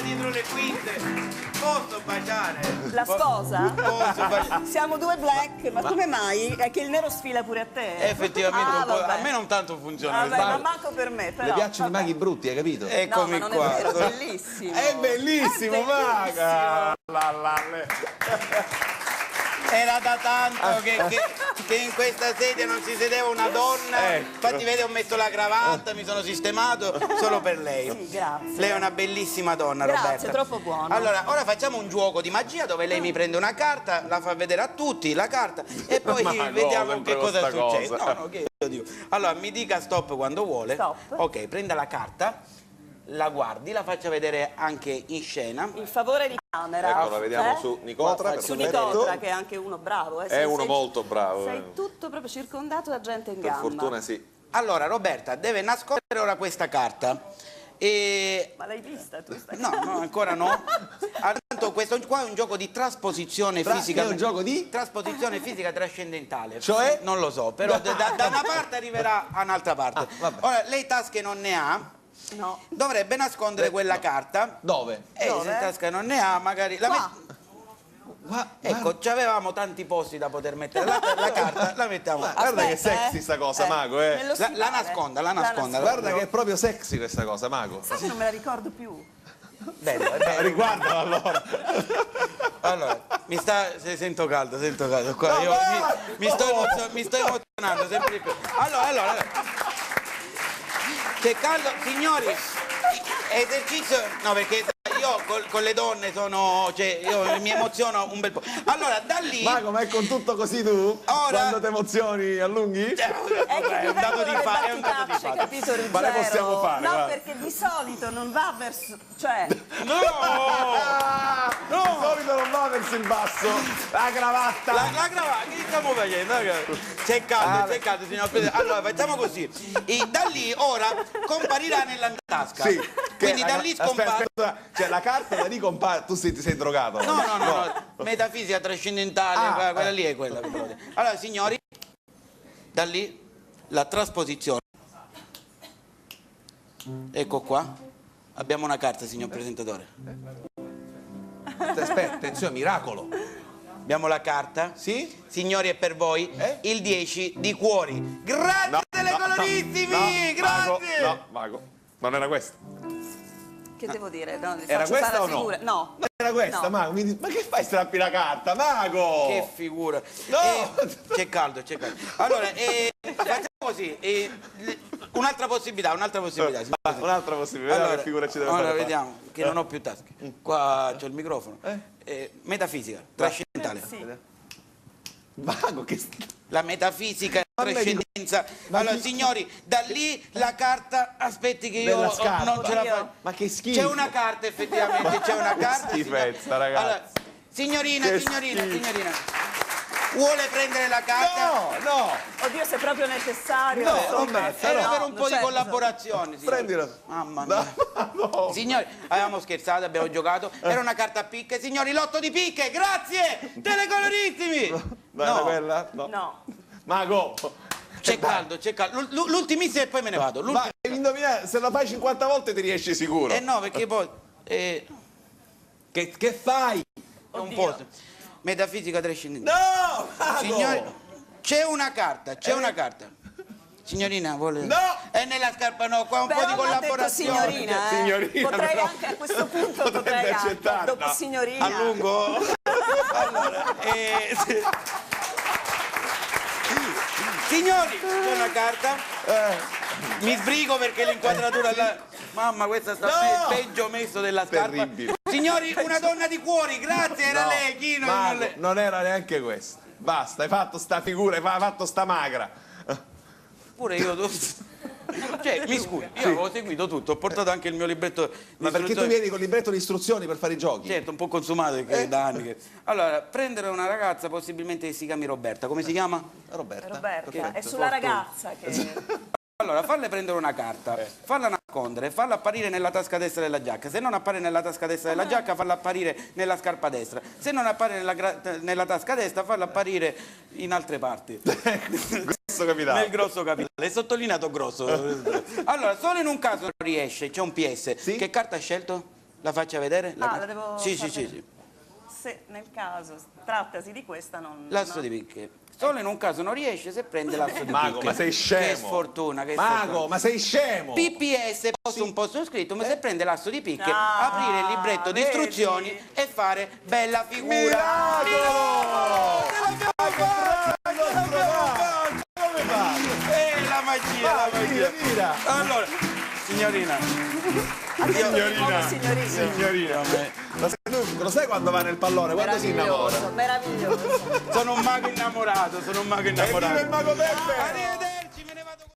dietro le quinte. Posso baciare? La sposa? Posso baciare? Siamo due black, ma come mai? È che il nero sfila pure a te? Effettivamente un po'. vabbè. A me non tanto funziona. Vabbè, ma manco per me, però. Le piacciono vabbè. i maghi brutti, hai capito? Eccomi no, ma non qua. è vero, è bellissimo. È bellissimo, È maga! Era da tanto che in questa sedia non si sedeva una donna. Infatti vedi, ho messo la cravatta, mi sono sistemato solo per lei. Sì, grazie. Lei è una bellissima donna, Grazie, Roberta. troppo buono. Allora, ora facciamo un gioco di magia dove lei mi prende una carta, la fa vedere a tutti la carta e poi vediamo che cosa succede. No, che io dico. Allora, mi dica stop quando vuole. Stop. Ok, prenda la carta, la guardi, la faccia vedere anche in scena. Il favore di camera. Ecco, la vediamo su Nicotra. Su perfetto. Nicotra, che è anche uno bravo. È uno molto bravo. Sei tutto proprio circondato da gente in Per gamba. fortuna sì. Allora, Roberta deve nascondere ora questa carta. E... Ma l'hai vista tu? No, ancora no. Tanto questo qua è un gioco di trasposizione fisica. È un gioco di? Trasposizione fisica trascendentale. Cioè? Non lo so, però da una parte arriverà a un'altra parte. Ora, lei tasche non ne ha. No. Dovrebbe nascondere quella carta. Dove? Dove? Se tasca non ne ha, magari la Qua. ecco, ci avevamo tanti posti da poter mettere la carta, la mettiamo. Guarda che Aspetta, sexy sta cosa, Mago, Nello La stivale. nasconda, la nasconda. Guarda che è proprio sexy questa cosa, Mago. Sai che non me la ricordo più. Bello, è bello. Riguardala allora. Allora, sento caldo qua. No, Io no! mi sto emozionando sempre di più. Allora. C'è caldo, signori, esercizio, no, perché io con le donne io mi emoziono un bel po'. Allora, da lì... Mago, ma è con tutto così tu? Ora- Quando ti emozioni allunghi? È che È un dato di fatto, è un dato di fatto. capito, Ruggero? Ma le possiamo fare, No, guarda. perché di solito non va verso... Cioè, No! No! Di solito non va verso il basso. La cravatta. La cravatta, che stiamo facendo? C'è caldo, signor Presidente. Allora, facciamo così. E da lì ora comparirà nella tasca. Sì. Quindi da lì scompare... Aspetta, cioè la carta da lì compare. Tu ti sei drogato. No. Metafisica trascendentale, quella lì è quella. Allora, signori, da lì la trasposizione. Ecco qua. Abbiamo una carta, signor presentatore. Aspetta, attenzione, miracolo. Abbiamo la carta. Sì? Signori, è per voi il 10 di cuori. Grazie telecolorissimi! Grazie! No, Mago, non era questa. che devo dire? No, Era faccio questa fare la o no? figura. No. Non era questa, No. Mago? Ma che fai strappi la carta, Mago? Che figura. No! C'è caldo. Allora, facciamo così. Un'altra possibilità. Un'altra possibilità, Allora, che figura ci deve allora fare. vediamo, che non ho più tasche. Qua c'ho il microfono. Metafisica, trascendentale. Sì. Mago, che... La metafisica è Ma trascendenza. ma Allora, chi- signori, da lì la carta, aspetti che io Della scarpa. non ce la faccio. Ma che schifo. C'è una carta, effettivamente, c'è una carta. schifezza, ragazzi. Allora, signorina, Che signorina. Vuole prendere la carta? No! Oddio, se proprio necessario. No, insomma. vabbè, Era no, per un po' di certo. collaborazione, signori. Prendila. Mamma mia. No. Signori, avevamo scherzato, abbiamo giocato. Era una carta a picche. Signori, l'otto di picche, grazie! Telecolorissimi! Ma era quella? No. No. Mago! C'è caldo. L'ultimissima e poi me ne vado. Ma indovina, se la fai 50 volte ti riesci sicuro. No, perché poi... Che fai? non posso. Metafisica trascendentale. No! Mago! Signori, c'è una carta, Signorina, vuole... No! È nella scarpa, no, qua un Però po' di mi ha detto collaborazione. signorina, Signorina, potrei però anche a questo punto potrebbe potrei anche accettarla. dopo signorina. A lungo? Allora, signori, c'è una carta. Mi sbrigo perché l'inquadratura Mamma, questa sta peggio messo della scarpa. Terribile. Signori, una donna di cuori, grazie, era No, lei, chi non Mago, le- non era neanche questa. Basta, hai fatto sta figura, hai fatto sta magra. Pure io cioè, mi scusi, io avevo seguito tutto, ho portato anche il mio libretto di Ma perché tu istruzioni. vieni con il libretto di istruzioni per fare i giochi? Certo, un po' consumato perché è da anni che... Allora, prendere una ragazza possibilmente che si chiami Roberta, come si chiama? Roberta. Roberta, perfetto. è sulla ragazza che... Allora, falle prendere una carta, falla nascondere, falla apparire nella tasca destra della giacca. Se non appare nella tasca destra della giacca, falla apparire nella scarpa destra. Se non appare nella tasca destra, falla apparire in altre parti. Grosso capitale. Nel grosso capitale, è sottolineato grosso. Allora, solo in un caso non riesce, c'è un PS. Sì? Che carta ha scelto? La faccia vedere? La devo Sì, far sì, sì, vedere. sì. Se nel caso trattasi di questa non... L'asso no. di picche. Solo in un caso non riesce se prende l'asso di Mago, picche. ma sei scemo. Che sfortuna, che Mago, sfortuna. ma sei scemo! PPS posto un posto scritto, ma se prende l'asso di picche, Ah, aprire il libretto di vedi? istruzioni e fare bella figura. Miracolo! Come fai? La magia, la magia. Mira! Allora, signorina, Signorina. Signorina, lo sai quando va nel pallone? Quando si innamora? Meraviglioso. sono un mago innamorato, sono un mago innamorato. Evviva il mago Peppe! Arrivederci.